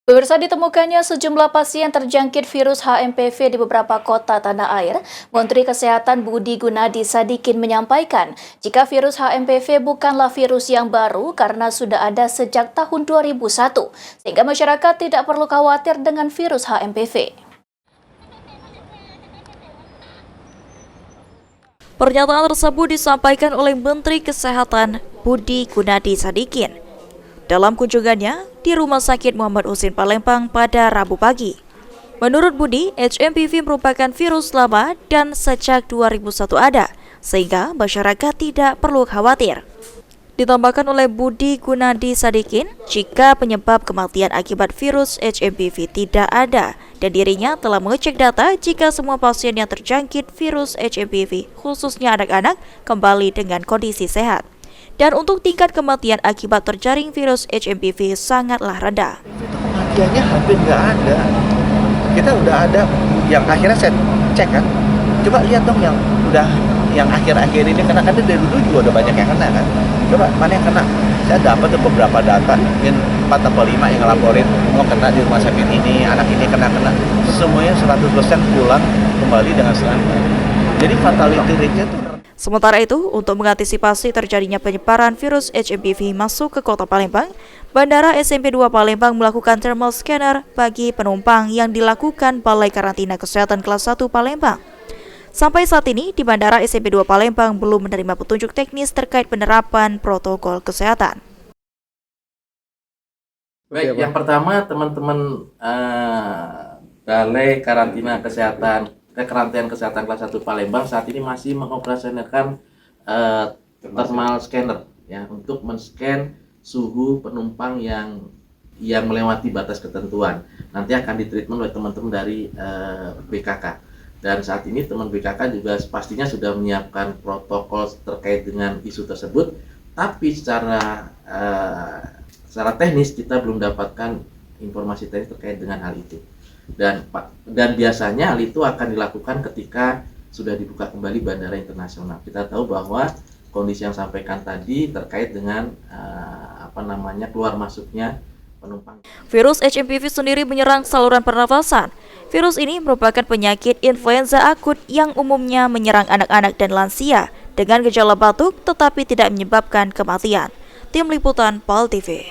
Pemirsa, ditemukannya sejumlah pasien terjangkit virus HMPV di beberapa kota tanah air. Menteri Kesehatan Budi Gunadi Sadikin menyampaikan, jika virus HMPV bukanlah virus yang baru karena sudah ada sejak tahun 2001, sehingga masyarakat tidak perlu khawatir dengan virus HMPV. Pernyataan tersebut disampaikan oleh Menteri Kesehatan Budi Gunadi Sadikin dalam kunjungannya di Rumah Sakit Muhammad Husin Palembang pada Rabu pagi. Menurut Budi, HMPV merupakan virus lama dan sejak 2001 ada, sehingga masyarakat tidak perlu khawatir. Ditambahkan oleh Budi Gunadi Sadikin, jika penyebab kematian akibat virus HMPV tidak ada, dan dirinya telah mengecek data jika semua pasien yang terjangkit virus HMPV, khususnya anak-anak, kembali dengan kondisi sehat. Dan untuk tingkat kematian akibat terjaring virus HMPV sangatlah rendah. Itu kematiannya hampir nggak ada. Kita udah ada yang akhirnya saya cek kan. Coba lihat dong yang akhir-akhir ini kena, kan dari dulu juga udah banyak yang kena kan. Coba mana yang kena? Saya dapat tuh beberapa data, mungkin 4 atau 5 yang ngelaporin mau kena di rumah sakit ini, anak ini kena. Semuanya 100% pulang kembali dengan selamat. Jadi fatality rate-nya tuh. Sementara itu, untuk mengantisipasi terjadinya penyebaran virus HMPV masuk ke Kota Palembang, Bandara SMP 2 Palembang melakukan thermal scanner bagi penumpang yang dilakukan Balai Karantina Kesehatan Kelas 1 Palembang. Sampai saat ini, di Bandara SMP 2 Palembang belum menerima petunjuk teknis terkait penerapan protokol kesehatan. Baik, yang pertama teman-teman Balai Karantina Kesehatan Kelas 1 Palembang saat ini masih mengoperasionalkan thermal scanner ya untuk men-scan suhu penumpang yang melewati batas ketentuan. Nanti akan ditreatment oleh teman-teman dari BKK. Dan saat ini teman BKK juga pastinya sudah menyiapkan protokol terkait dengan isu tersebut, tapi secara teknis kita belum dapatkan informasi teknis terkait dengan hal itu. Dan biasanya hal itu akan dilakukan ketika sudah dibuka kembali bandara internasional. Kita tahu bahwa kondisi yang sampaikan tadi terkait dengan keluar masuknya penumpang. Virus HMPV sendiri menyerang saluran pernafasan. Virus ini merupakan penyakit influenza akut yang umumnya menyerang anak-anak dan lansia dengan gejala batuk tetapi tidak menyebabkan kematian. Tim Liputan PAL TV.